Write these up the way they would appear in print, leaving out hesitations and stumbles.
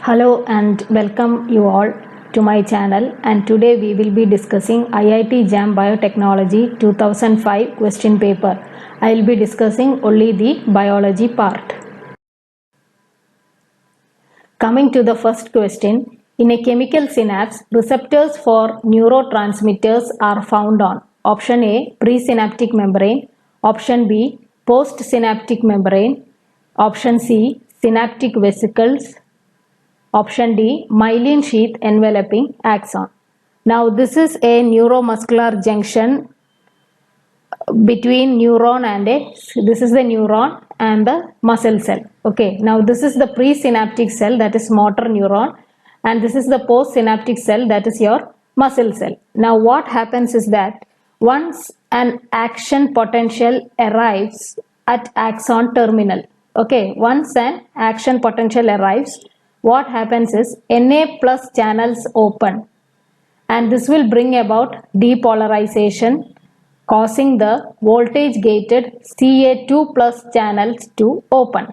Hello and welcome you all to my channel, and today we will be discussing IIT JAM Biotechnology 2005 question paper. I will be discussing only the biology part. Coming to the first question, in a chemical synapse, receptors for neurotransmitters are found on option A, presynaptic membrane, option B, postsynaptic membrane, option C, synaptic vesicles, option D, myelin sheath enveloping axon. Now this is a neuromuscular junction between neuron and this is the neuron and the muscle cell. Okay, now this is the presynaptic cell, that is motor neuron, and this is the postsynaptic cell, that is your muscle cell. Now what happens is that once an action potential arrives at axon terminal, okay, once an action potential arrives, what happens is Na plus channels open, and this will bring about depolarization, causing the voltage gated Ca2 plus channels to open.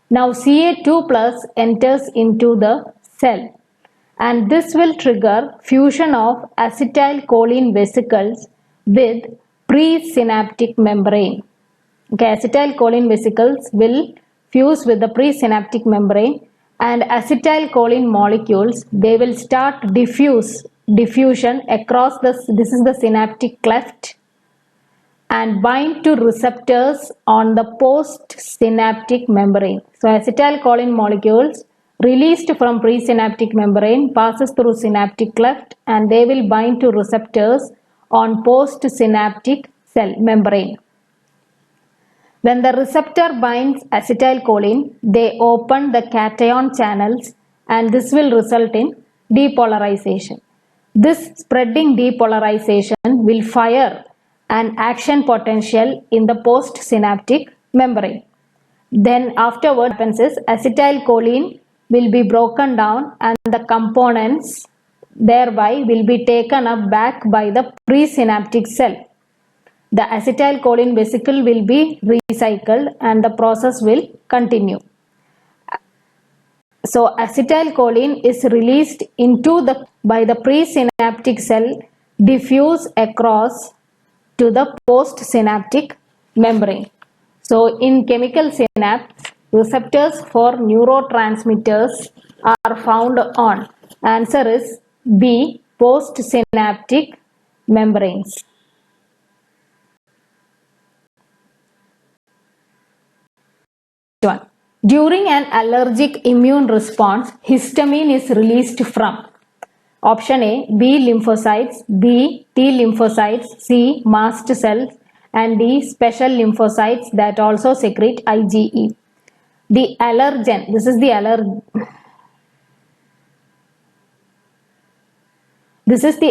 Now Ca2 plus enters into the cell, and this will trigger fusion of acetylcholine vesicles with presynaptic membrane. Okay, acetylcholine vesicles will fuse with the presynaptic membrane, and acetylcholine molecules, they will start diffusion across this is the synaptic cleft, and bind to receptors on the postsynaptic membrane. So acetylcholine molecules released from presynaptic membrane passes through synaptic cleft, and they will bind to receptors on postsynaptic cell membrane. When the receptor binds acetylcholine, they open the cation channels, and this will result in depolarization. This spreading depolarization will fire an action potential in the postsynaptic membrane. Then afterward happens is acetylcholine will be broken down, and the components thereby will be taken up back by the presynaptic cell. The acetylcholine vesicle will be recycled, and the process will continue. So acetylcholine is released into by the presynaptic cell, diffuse across to the postsynaptic membrane. So in chemical synapse, receptors for neurotransmitters are found on. Answer is B, postsynaptic membranes. One. During an allergic immune response, histamine is released from option A, B lymphocytes, B T lymphocytes, C mast cells, and D special lymphocytes that also secrete IgE. The allergen, this is the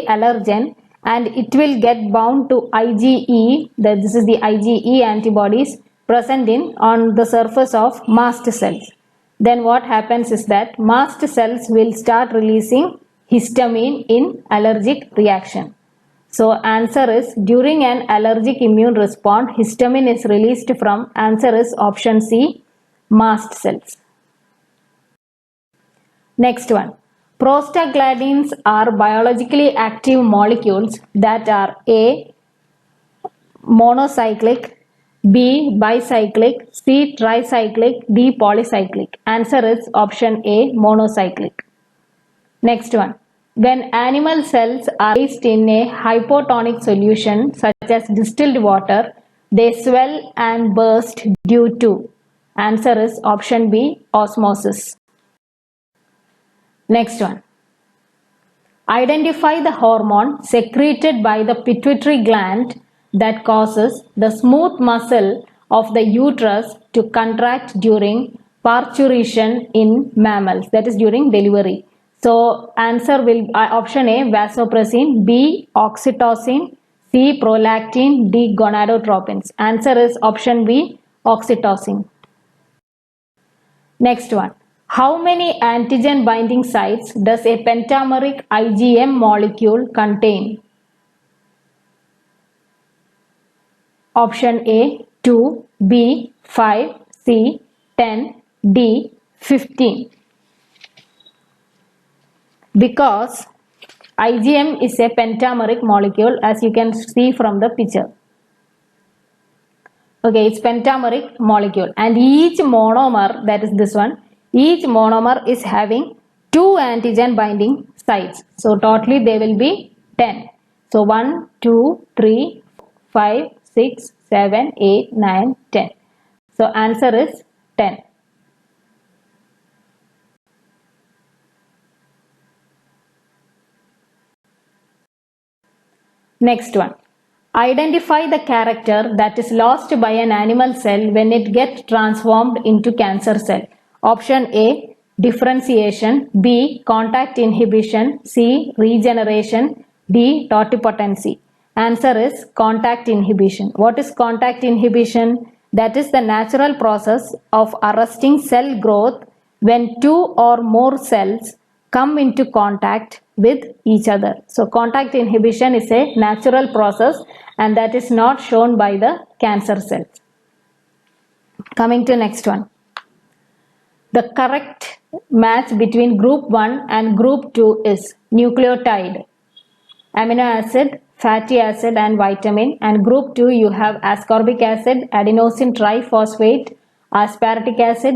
allergen, and it will get bound to IgE, this is the IgE antibodies present on the surface of mast cells. Then what happens is that mast cells will start releasing histamine in allergic reaction. So answer is, during an allergic immune response, histamine is released from. Answer is option C, mast cells. Next one. Prostaglandins are biologically active molecules that are A, monocyclic, B, bicyclic, C, tricyclic, D, polycyclic. Answer is option A, monocyclic. Next one. When animal cells are placed in a hypotonic solution such as distilled water, they swell and burst due to. Answer is option B, osmosis. Next one. Identify the hormone secreted by the pituitary gland that causes the smooth muscle of the uterus to contract during parturition in mammals, that is during delivery. So answer will option A, vasopressin, B, oxytocin, C, prolactin, D, gonadotropins. Answer is option B, oxytocin. Next one. How many antigen binding sites does a pentameric IgM molecule contain? Option A, 2, B, 5, C, 10, D, 15. because IgM is a pentameric molecule, as you can see from the picture. Okay, it's pentameric molecule, and each monomer, that is this one, each monomer is having 2 antigen binding sites. So totally they will be 10. So 1, 2, 3, 5, 6, 7, 8, 9, 10. So answer is 10. Next one. Identify the character that is lost by an animal cell when it gets transformed into cancer cell. Option A, differentiation. B, contact inhibition. C, regeneration. D, totipotency. Answer is contact inhibition. What is contact inhibition? That is the natural process of arresting cell growth when 2 or more cells come into contact with each other. So contact inhibition is a natural process, and that is not shown by the cancer cells. Coming to next one. The correct match between group 1 and group 2 is nucleotide, amino acid, fatty acid and vitamin, and group 2 you have ascorbic acid, adenosine triphosphate, aspartic acid,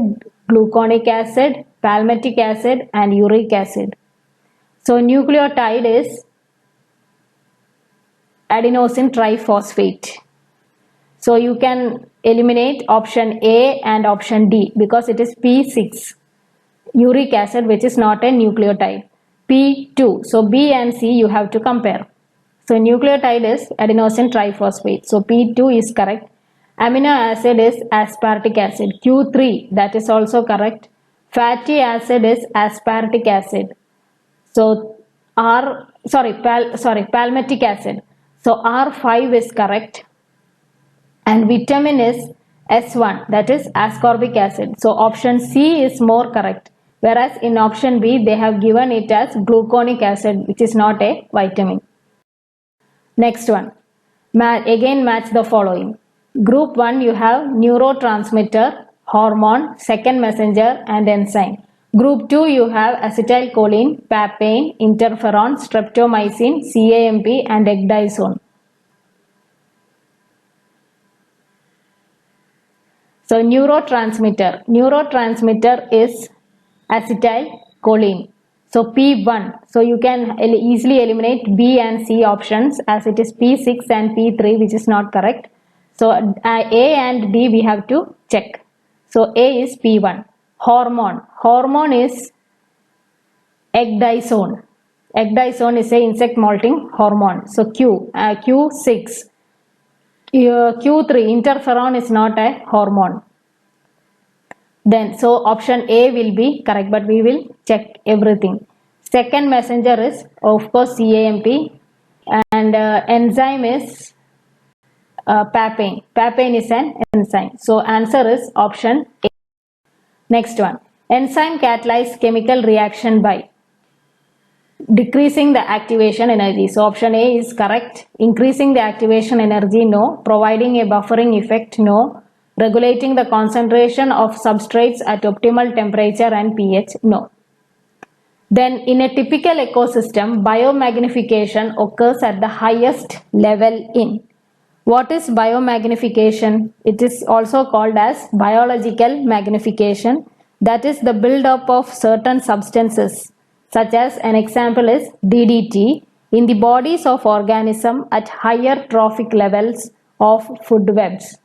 gluconic acid, palmitic acid and uric acid. So nucleotide is adenosine triphosphate. So you can eliminate option A and option D because it is P6. Uric acid, which is not a nucleotide. P2. So B and C you have to compare. So nucleotide is adenosine triphosphate. So P2 is correct. Amino acid is aspartic acid. Q3, that is also correct. Fatty acid is aspartic acid. So palmitic acid. So R5 is correct. And vitamin is S1, that is ascorbic acid. So option C is more correct. Whereas in option B, they have given it as gluconic acid, which is not a vitamin. Next one. Again match the following. Group 1 you have neurotransmitter, hormone, second messenger and enzyme. Group 2 you have acetylcholine, papain, interferon, streptomycin, CAMP and ecdysone. So neurotransmitter is acetylcholine. So P1, so you can easily eliminate B and C options as it is P6 and P3, which is not correct. So A and D we have to check. So A is P1. Hormone is ecdysone. Ecdysone is a insect molting hormone. So Q6. Q3, interferon is not a hormone. Then so option A will be correct, but we will check everything. Second messenger is of course CAMP, and enzyme is papain. Papain is an enzyme. So answer is option A. Next one. Enzyme catalyze chemical reaction by decreasing the activation energy. So option A is correct. Increasing the activation energy, no. Providing a buffering effect, no. Regulating the concentration of substrates at optimal temperature and pH, no. Then in a typical ecosystem, biomagnification occurs at the highest level in. What is biomagnification? It is also called as biological magnification. That is the build-up of certain substances, such as an example is DDT, in the bodies of organisms at higher trophic levels of food webs.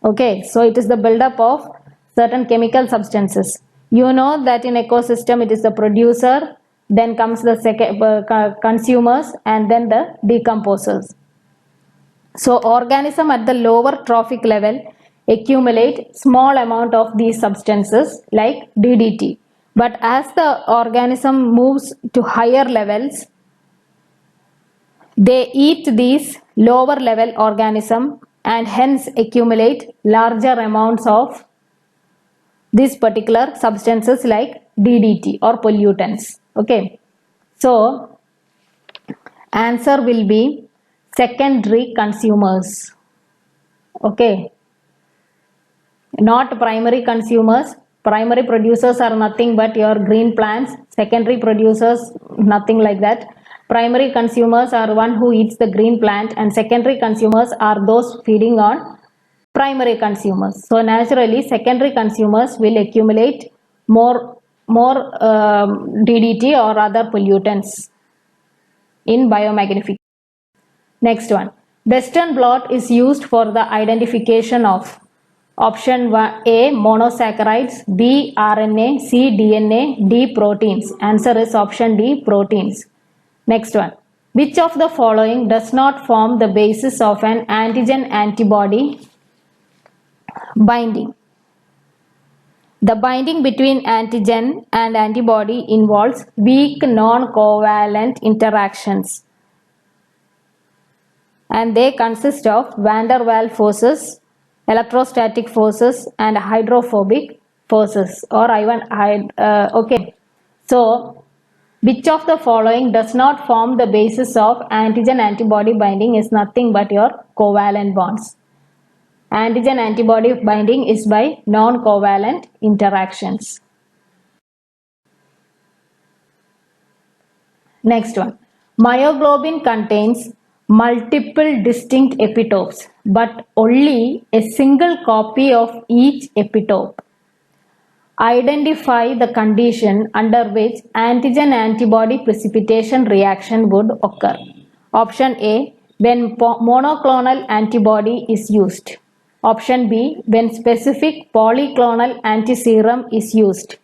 Okay, so it is the build-up of certain chemical substances. You know that in ecosystem it is the producer, then comes the consumers, and then the decomposers. So organism at the lower trophic level accumulate small amount of these substances like DDT. But as the organism moves to higher levels, they eat these lower level organism and hence accumulate larger amounts of these particular substances like DDT or pollutants. Okay, so answer will be secondary consumers. Okay, not primary consumers, Primary producers are nothing but your green plants. Secondary producers, nothing like that. Primary consumers are one who eats the green plant, and secondary consumers are those feeding on primary consumers. So naturally, secondary consumers will accumulate more DDT or other pollutants in biomagnification. Next one, Western blot is used for the identification of option A monosaccharides, B RNA, C DNA, D proteins. Answer is option D proteins. Next one, which of the following does not form the basis of an antigen antibody binding? The binding between antigen and antibody involves weak non-covalent interactions, and they consist of van der Waals forces, electrostatic forces, and hydrophobic forces, or even okay. So which of the following does not form the basis of antigen antibody binding is nothing but your covalent bonds. Antigen antibody binding is by non-covalent interactions. Next one, myoglobin contains multiple distinct epitopes but only a single copy of each epitope. Identify the condition under which antigen antibody precipitation reaction would occur. Option A, when monoclonal antibody is used. Option B, when specific polyclonal antiserum is used.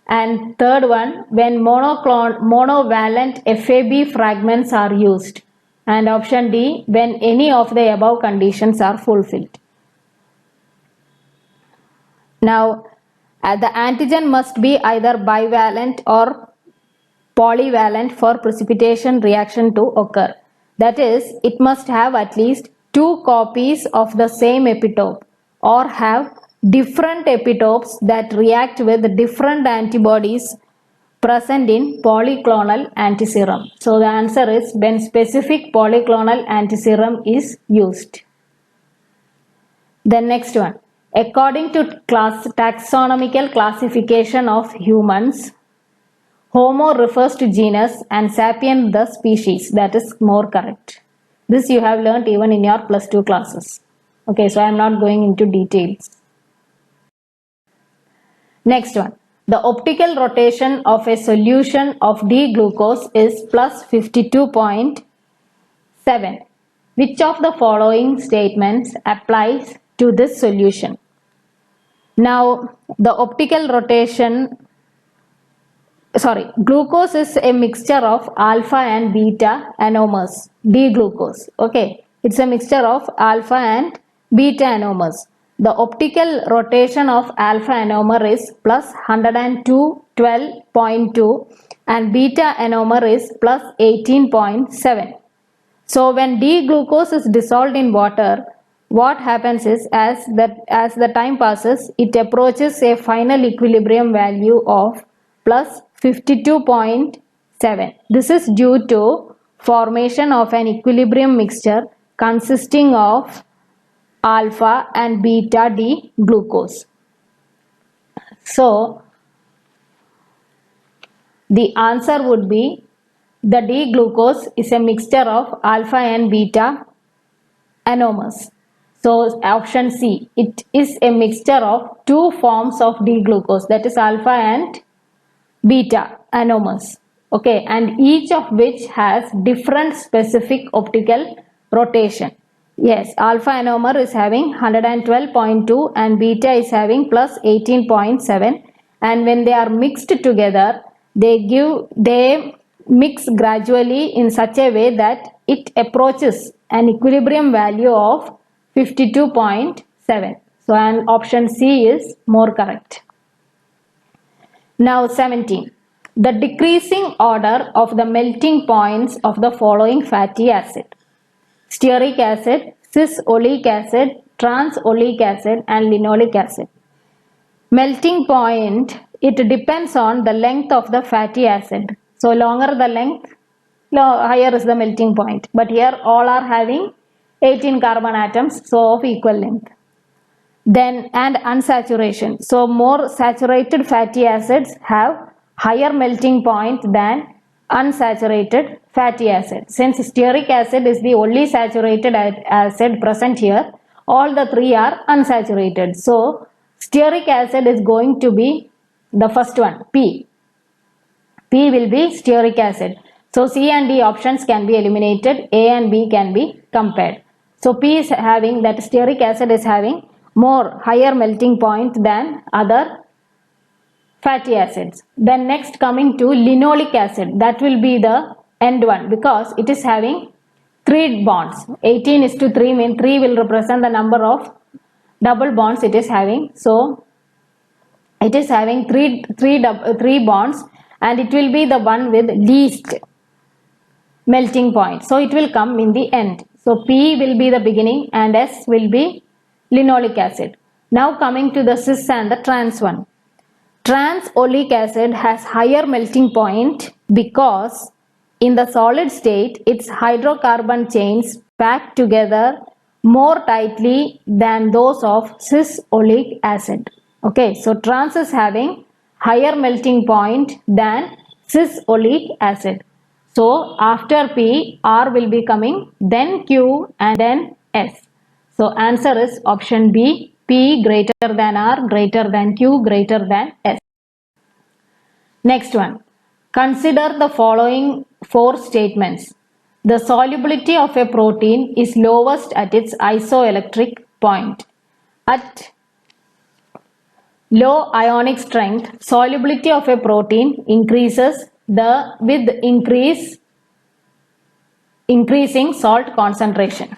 And third one, when monovalent FAB fragments are used. And option D, when any of the above conditions are fulfilled. Now, the antigen must be either bivalent or polyvalent for precipitation reaction to occur. That is, it must have at least 2 copies of the same epitope or have different epitopes that react with different antibodies present in polyclonal antiserum. So the answer is when specific polyclonal antiserum is used. The next one, according to taxonomical classification of humans, Homo refers to genus and sapien the species. That is more correct. This you have learnt even in your +2 classes. Okay, so I am not going into details. Next one, the optical rotation of a solution of D-glucose is +52.7. Which of the following statements applies to this solution? Now, the optical rotation, glucose is a mixture of alpha and beta anomers, D-glucose. Okay, it's a mixture of alpha and beta anomers. The optical rotation of alpha anomer is +102.12.2 and beta anomer is +18.7. So when D-glucose is dissolved in water, what happens is as the time passes, it approaches a final equilibrium value of +52.7. This is due to formation of an equilibrium mixture consisting of alpha and beta D-glucose. So the answer would be the D-glucose is a mixture of alpha and beta anomers. So option C, it is a mixture of 2 forms of D-glucose, that is alpha and beta anomers. Okay, and each of which has different specific optical rotation. Yes, alpha anomer is having 112.2 and beta is having +18.7, and when they are mixed together, they mix gradually in such a way that it approaches an equilibrium value of 52.7. So and option C is more correct. Now 17. The decreasing order of the melting points of the following fatty acid: stearic acid, cis-oleic acid, trans-oleic acid, and linoleic acid. Melting point, it depends on the length of the fatty acid. So longer the length, higher is the melting point. But here all are having 18 carbon atoms, so of equal length. Then and unsaturation. So more saturated fatty acids have higher melting point than unsaturated fatty acid. Since stearic acid is the only saturated acid present here, all the three are unsaturated. So stearic acid is going to be the first one, P. P will be stearic acid. So C and D options can be eliminated. A and B can be compared. So P is having, that stearic acid is having more higher melting point than other fatty acids. Then next coming to linoleic acid, that will be the end one because it is having 3 bonds. 18:3 means 3 will represent the number of double bonds it is having. So it is having three bonds and it will be the one with least melting point. So it will come in the end. So P will be the beginning and S will be linoleic acid. Now coming to the cis and the trans one. Trans oleic acid has higher melting point because in the solid state its hydrocarbon chains pack together more tightly than those of cis oleic acid. Okay, so trans is having higher melting point than cis oleic acid. So after P, R will be coming, then Q and then S. So answer is option B, P greater than R, greater than Q, greater than S. Next one. Consider the following 4 statements. The solubility of a protein is lowest at its isoelectric point. At low ionic strength, solubility of a protein increases with increasing salt concentration.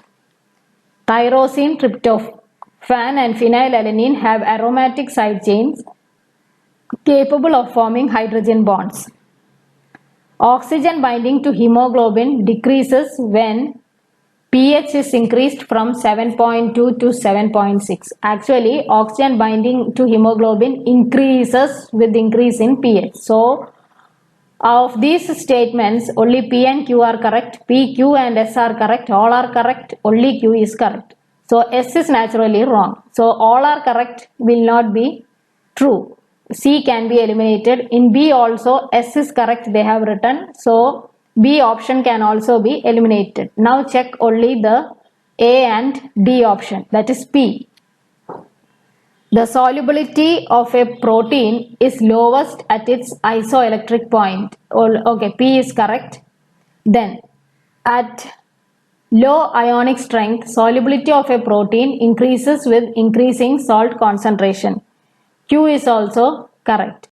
Tyrosine, tryptophan and phenylalanine have aromatic side chains capable of forming hydrogen bonds. Oxygen binding to hemoglobin decreases when pH is increased from 7.2 to 7.6. Actually, oxygen binding to hemoglobin increases with increase in pH. So, of these statements, only P and Q are correct. P, Q and S are correct. All are correct. Only Q is correct. So, S is naturally wrong. So, all are correct will not be true. C can be eliminated. In B also S is correct they have written. So, B option can also be eliminated. Now check only the A and D option, that is P. The solubility of a protein is lowest at its isoelectric point. Okay, P is correct. Then at low ionic strength, solubility of a protein increases with increasing salt concentration. Q is also correct.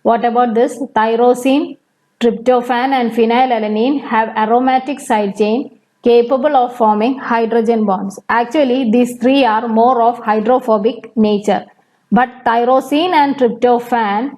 What about this? Tyrosine, tryptophan and phenylalanine have aromatic side chain capable of forming hydrogen bonds. Actually, these three are more of hydrophobic nature. But tyrosine and tryptophan,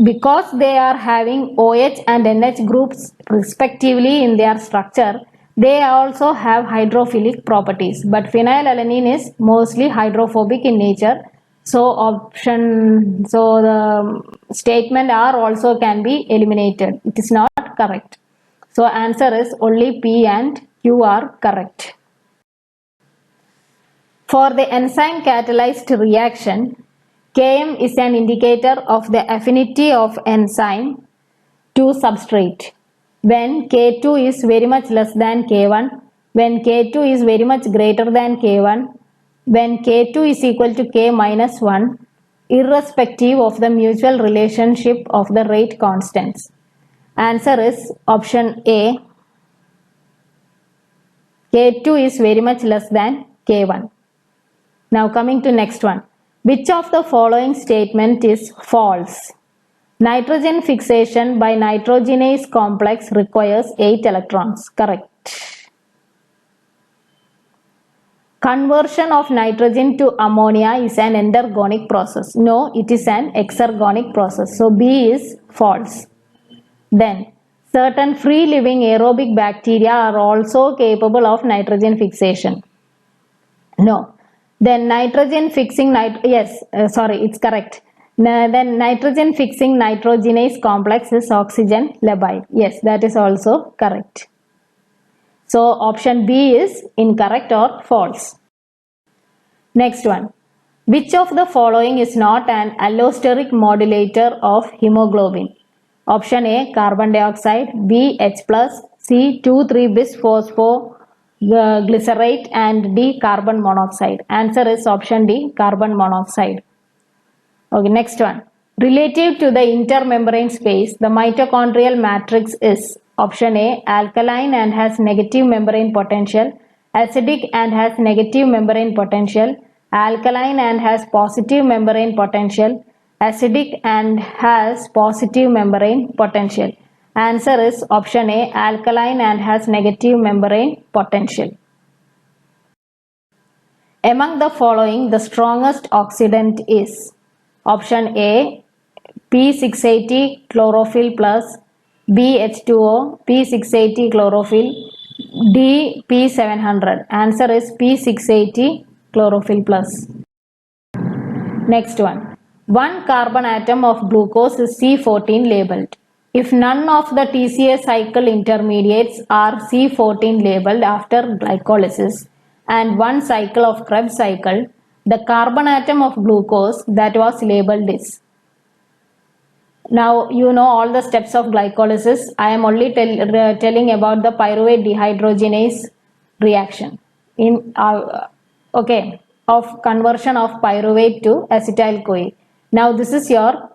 because they are having OH and NH groups respectively in their structure, they also have hydrophilic properties. But phenylalanine is mostly hydrophobic in nature. So the statement R also can be eliminated. It is not correct. So answer is only P and Q are correct. For the enzyme catalyzed reaction, Km is an indicator of the affinity of enzyme to substrate. When K2 is very much less than K1, when K2 is very much greater than K1, when K2 is equal to K minus 1, irrespective of the mutual relationship of the rate constants. Answer is option A. K2 is very much less than K1. Now coming to next one. Which of the following statement is false? Nitrogen fixation by nitrogenase complex requires 8 electrons. Correct. Conversion of nitrogen to ammonia is an endergonic process. No, it is an exergonic process. So B is false. Then, certain free living aerobic bacteria are also capable of nitrogen fixation. No. Then nitrogen fixing, it's correct. Then nitrogen fixing nitrogenase complex is oxygen labile. Yes, that is also correct. So option B is incorrect or false. Next one. Which of the following is not an allosteric modulator of hemoglobin? Option A, carbon dioxide, B, H+, C, 2,3-bis phosphoglycerate, and D, carbon monoxide. Answer is option D, carbon monoxide. Okay, next one. Relative to the intermembrane space, the mitochondrial matrix is option A, alkaline and has negative membrane potential, acidic and has negative membrane potential, alkaline and has positive membrane potential, acidic and has positive membrane potential. Answer is option A, alkaline and has negative membrane potential. Among the following, the strongest oxidant is option A, P680 chlorophyll plus, B, H2O, P680 chlorophyll, D, P700. Answer is P680 chlorophyll plus. Next one. One carbon atom of glucose is C14 labeled. If none of the TCA cycle intermediates are C14 labeled after glycolysis and one cycle of Krebs cycle, the carbon atom of glucose that was labeled is. Now you know all the steps of glycolysis. I am only telling about the pyruvate dehydrogenase reaction in of conversion of pyruvate to acetyl CoA. Now this is your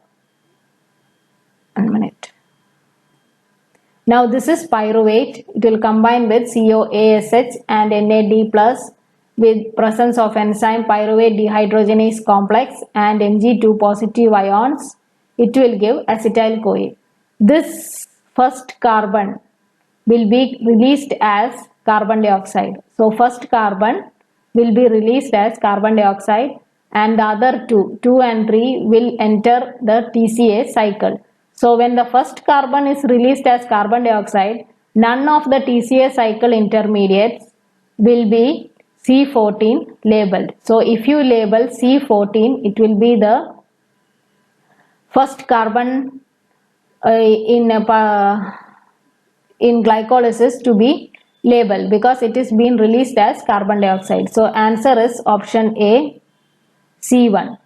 Now this is pyruvate. It will combine with COASH and NAD plus with presence of enzyme pyruvate dehydrogenase complex and Mg2 positive ions. It will give acetyl CoA. This first carbon will be released as carbon dioxide. So first carbon will be released as carbon dioxide and the other 2 and 3 will enter the TCA cycle. So when the first carbon is released as carbon dioxide, none of the TCA cycle intermediates will be C14 labeled. So if you label C14, it will be the first carbon in glycolysis to be labeled because it is being released as carbon dioxide. So answer is option A, C1.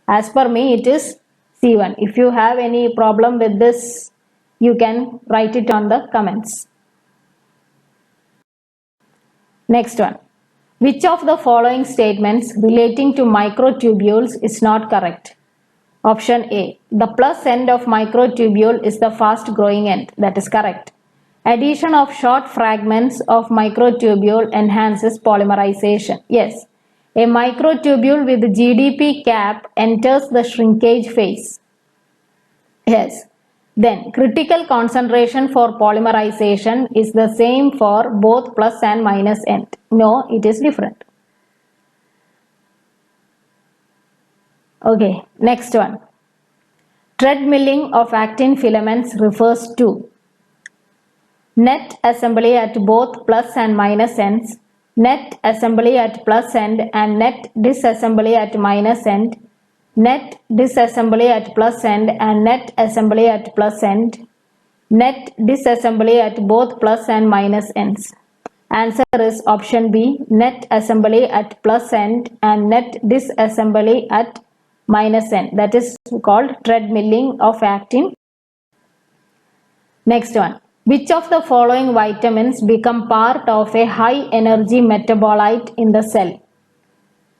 As per me, it is C1. If you have any problem with this, you can write it on the comments. Next one. Which of the following statements relating to microtubules is not correct? Option A. The plus end of microtubule is the fast growing end. That is correct. Addition of short fragments of microtubule enhances polymerization. Yes. A microtubule with GDP cap enters the shrinkage phase. Yes. Then critical concentration for polymerization is the same for both plus and minus end. No, it is different. Okay, next one. Treadmilling of actin filaments refers to net assembly at both plus and minus ends, net assembly at plus end and net disassembly at minus end, net disassembly at plus end and net assembly at plus end, net disassembly at both plus and minus ends. Answer is option B, net assembly at plus end and net disassembly at minus end. That is called treadmilling of actin. Next one. Which of the following vitamins become part of a high energy metabolite in the cell?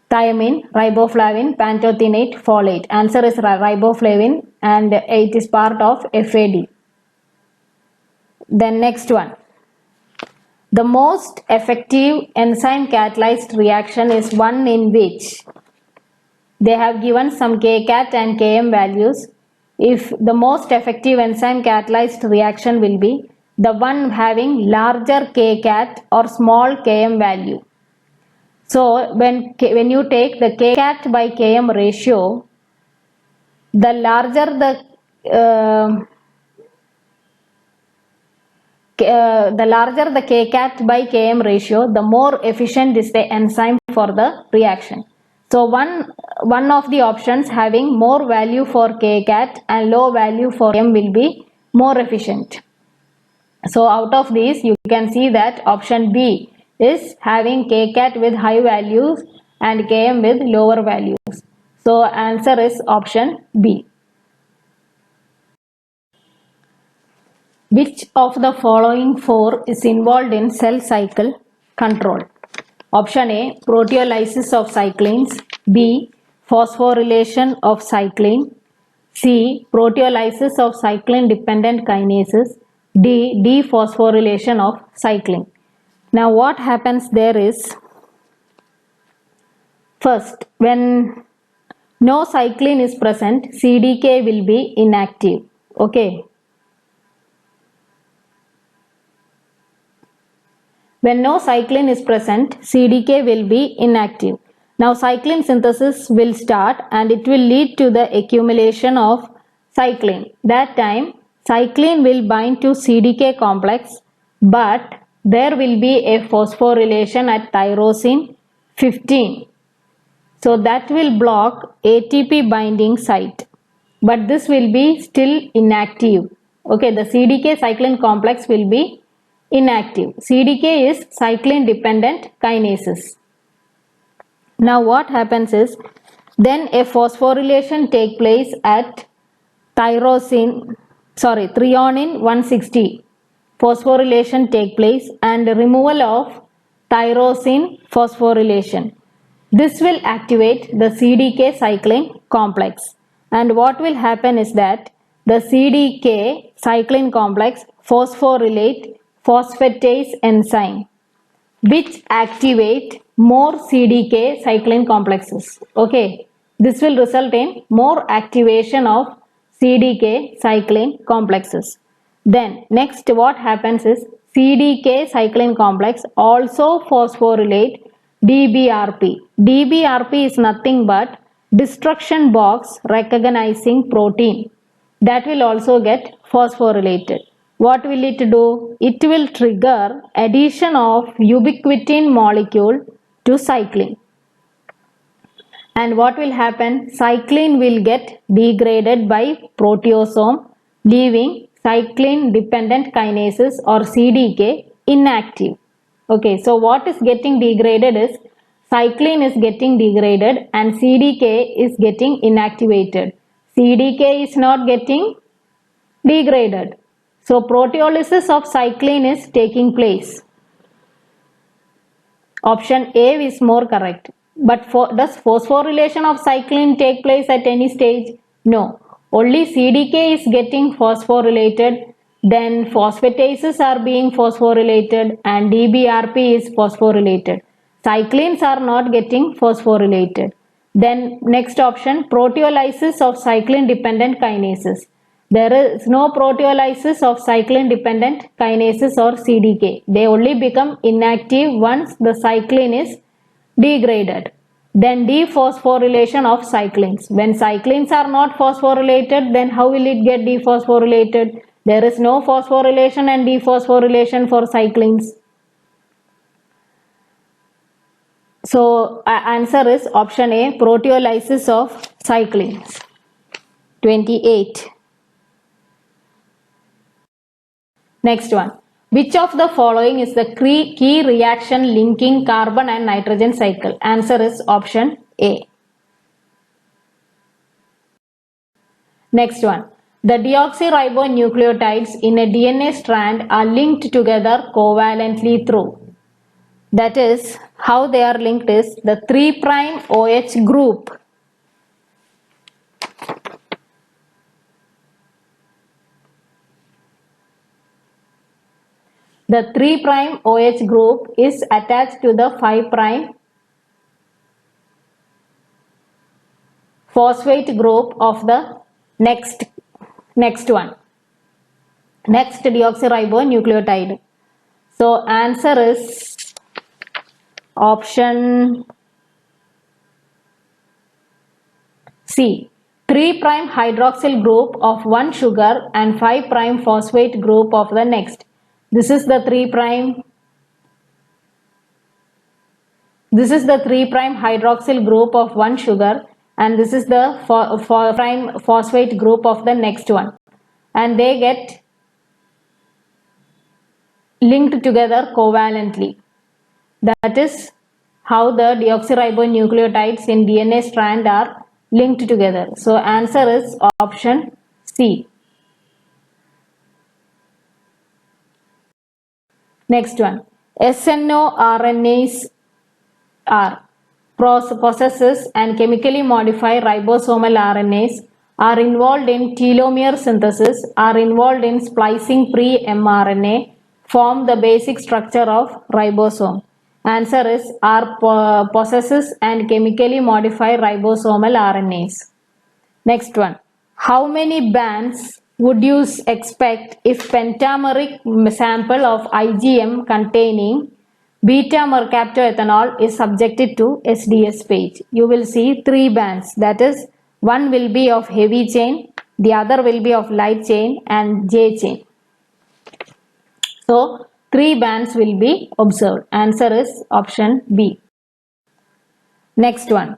Thiamine, riboflavin, pantothenate, folate. Answer is riboflavin and it is part of FAD. Then next one. The most effective enzyme catalyzed reaction is one in which they have given some Kcat and Km values. If the most effective enzyme catalyzed reaction will be the one having larger Kcat or small Km value. So when you take the Kcat by Km ratio, the larger the Kcat by Km ratio, the more efficient is the enzyme for the reaction. So one of the options having more value for Kcat and low value for Km will be more efficient. So out of these, you can see that option B, is having Kcat with high values and Km with lower values. So answer is option B. Which of the following four is involved in cell cycle control? Option A, proteolysis of cyclins. B, phosphorylation of cyclin. C, proteolysis of cyclin dependent kinases. D, dephosphorylation of cyclin. Now what happens there is, first, when no cyclin is present, CDK will be inactive. Okay. When no cyclin is present, CDK will be inactive. Now cyclin synthesis will start and it will lead to the accumulation of cyclin. That time cyclin will bind to CDK complex, but there will be a phosphorylation at tyrosine 15. So that will block ATP binding site, but this will be still inactive. Okay, the CDK cyclin complex will be inactive. CDK is cyclin dependent kinases. Now what happens is, then a phosphorylation take place at threonine 160. Phosphorylation take place and removal of tyrosine phosphorylation. This will activate the CDK cyclin complex, and what will happen is that the CDK cyclin complex phosphorylate phosphatase enzyme, which activate more CDK cyclin complexes. Okay, this will result in more activation of CDK cyclin complexes. Then next what happens is, CDK cyclin complex also phosphorylate DBRP. DBRP is nothing but destruction box recognizing protein. That will also get phosphorylated. What will it do? It will trigger addition of ubiquitin molecule to cyclin. And what will happen? Cyclin will get degraded by proteasome, leaving cyclin dependent kinases or CDK inactive. Okay, so what is getting degraded is, cyclin is getting degraded and CDK is getting inactivated. CDK is not getting degraded. So proteolysis of cyclin is taking place. Option A is more correct. But does phosphorylation of cyclin take place at any stage? No. Only CDK is getting phosphorylated, then phosphatases are being phosphorylated and DBRP is phosphorylated. Cyclins are not getting phosphorylated. Then next option, proteolysis of cyclin dependent kinases. There is no proteolysis of cyclin dependent kinases or CDK. They only become inactive once the cyclin is degraded. Then dephosphorylation of cyclins. When cyclins are not phosphorylated, then how will it get dephosphorylated? There is no phosphorylation and dephosphorylation for cyclins. So answer is option A, proteolysis of cyclins. 28. Next one. Which of the following is the key reaction linking carbon and nitrogen cycle? Answer is option A. Next one. The deoxyribonucleotides in a DNA strand are linked together covalently through. That is, how they are linked is the 3' OH group. The 3' OH group is attached to the 5' phosphate group of the next deoxyribonucleotide. So answer is option C. 3' hydroxyl group of one sugar and 5' phosphate group of the next. This is the 3' hydroxyl group of one sugar and this is the 5' phosphate group of the next one, and they get linked together covalently. That is how the deoxyribonucleotides in DNA strand are linked together. So answer is option C. Next one. SNORNAs are processes and chemically modify ribosomal RNAs, are involved in telomere synthesis, are involved in splicing pre-mRNA, form the basic structure of ribosome. Answer is are possesses and chemically modify ribosomal RNAs. Next one. How many bands would you expect if pentameric sample of IgM containing beta-mercaptoethanol is subjected to SDS page? You will see 3 bands. That is, one will be of heavy chain, the other will be of light chain and J chain. So 3 bands will be observed. Answer is option B. Next one.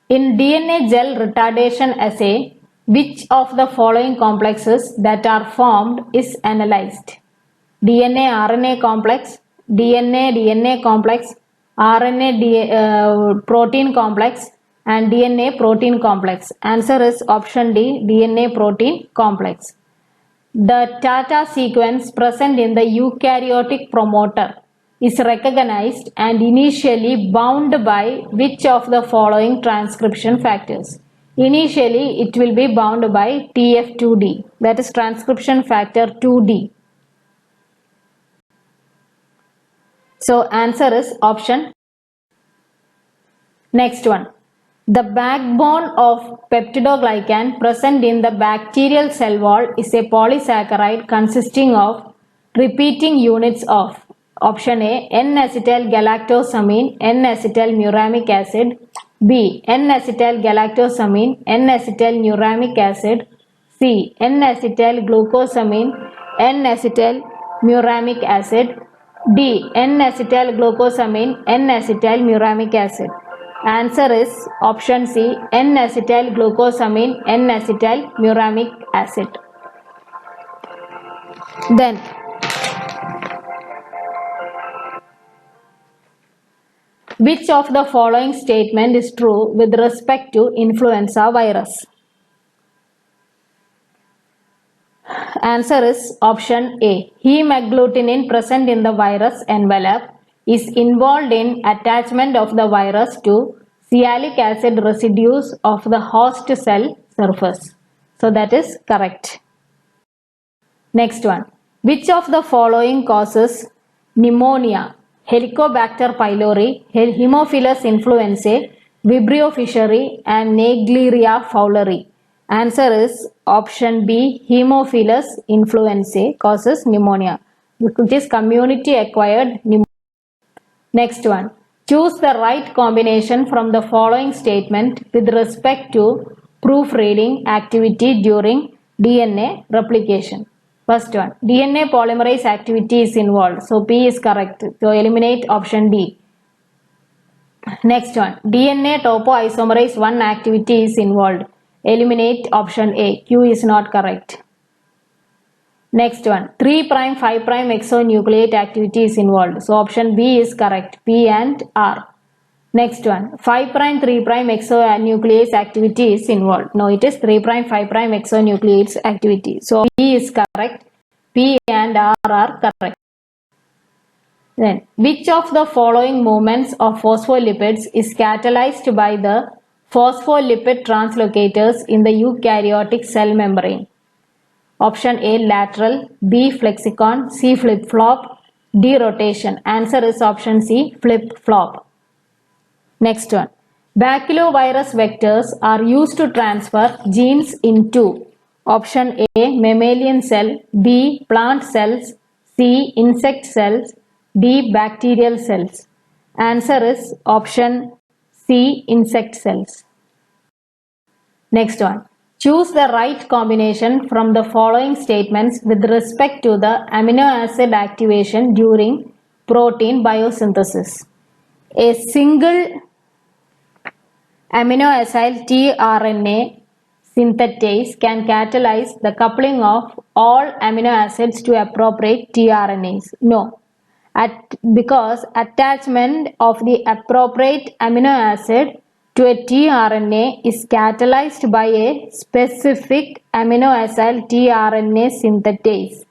In DNA gel retardation assay, which of the following complexes that are formed is analyzed? DNA RNA complex, DNA complex, RNA protein complex and DNA protein complex. Answer is option D, DNA protein complex. The Tata sequence present in the eukaryotic promoter is recognized and initially bound by which of the following transcription factors? Initially, it will be bound by TF2D, that is transcription factor 2D. So answer is option. Next one. The backbone of peptidoglycan present in the bacterial cell wall is a polysaccharide consisting of repeating units of option A, N-acetyl galactosamine, N-acetyl muramic acid, B, N-acetyl galactosamine, N-acetyl muramic acid, C, N-acetyl glucosamine, N-acetyl muramic acid, D, N-acetyl glucosamine, N-acetyl muramic acid. Answer is option C, N-acetyl glucosamine, N-acetyl muramic acid. Then, which of the following statement is true with respect to influenza virus? Answer is option A. Hemagglutinin present in the virus envelope is involved in attachment of the virus to sialic acid residues of the host cell surface. So that is correct. Next one. Which of the following causes pneumonia? Helicobacter pylori, Haemophilus influenzae, Vibrio fischeri and Naegleria fowleri. Answer is option B, Haemophilus influenzae causes pneumonia, which is community acquired pneumonia. Next one. Choose the right combination from the following statement with respect to proofreading activity during DNA replication. First one. DNA polymerase activity is involved. So P is correct. So eliminate option D. Next one. DNA topoisomerase 1 activity is involved. Eliminate option A. Q is not correct. Next one. 3' 5' exonucleate activity is involved. So option B is correct. P and R. Next one. 5' 3' exonuclease activity is involved. No, it is 3' 5' exonuclease activity. So B is correct. P and R are correct. Then, which of the following movements of phospholipids is catalyzed by the phospholipid translocators in the eukaryotic cell membrane? Option A, lateral, B, flexicon, C, flip-flop, D, rotation. Answer is option C, flip-flop. Next one. Baculovirus vectors are used to transfer genes into option A, mammalian cell, B, plant cells, C, insect cells, D, bacterial cells. Answer is option C, insect cells. Next one. Choose the right combination from the following statements with respect to the amino acid activation during protein biosynthesis. A single amino acyl tRNA synthetase can catalyze the coupling of all amino acids to appropriate tRNAs. No. because attachment of the appropriate amino acid to a tRNA is catalyzed by a specific amino acid tRNA synthetase,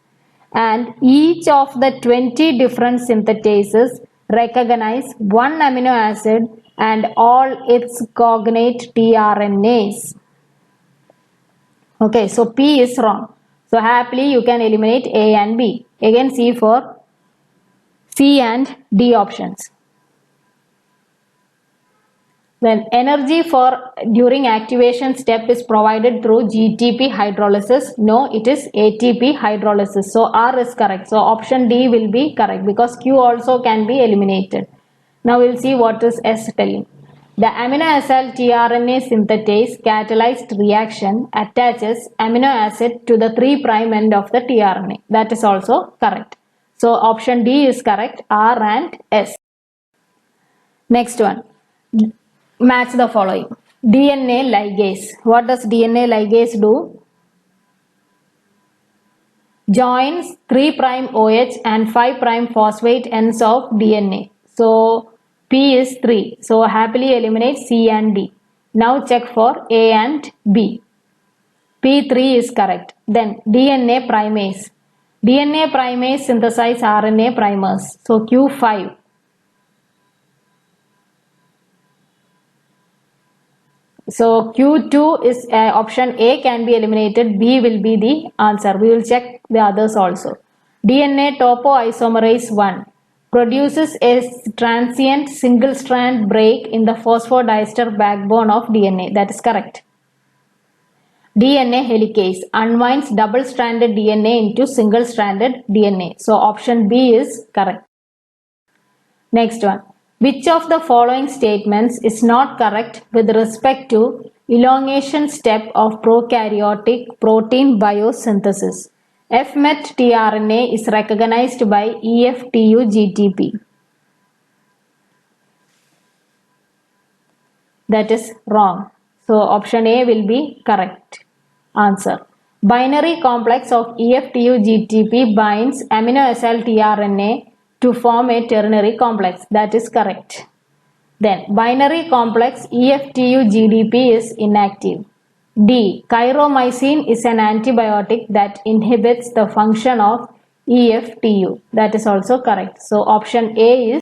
and each of the 20 different synthetases recognize one amino acid and all its cognate tRNAs. Okay, so P is wrong. So happily you can eliminate A and B. Again C for C and D options. Then energy for during activation step is provided through GTP hydrolysis. No, it is ATP hydrolysis. So R is correct. So option D will be correct because Q also can be eliminated. Now we'll see what is S telling. The amino acid tRNA synthetase catalyzed reaction attaches amino acid to the 3' end of the tRNA. That is also correct. So option D is correct, R and S. Next one. Match the following. DNA ligase. What does DNA ligase do? Joins 3' OH and 5' phosphate ends of DNA. So P is 3. So happily eliminate C and D. Now check for A and B. P3 is correct. Then DNA primase. DNA primase synthesize RNA primers. So Q5. So Q2 is option A can be eliminated. B will be the answer. We will check the others also. DNA topoisomerase 1 produces a transient single strand break in the phosphodiester backbone of DNA. That is correct. DNA helicase unwinds double stranded DNA into single stranded DNA. So option B is correct. Next one. Which of the following statements is not correct with respect to elongation step of prokaryotic protein biosynthesis? FMET tRNA is recognized by EFTU GTP. That is wrong. So option A will be correct answer. Binary complex of EFTU GTP binds amino acid tRNA to form a ternary complex. That is correct. Then binary complex EFTU GDP is inactive. D. Chiromycin is an antibiotic that inhibits the function of EFTU. That is also correct. So option A is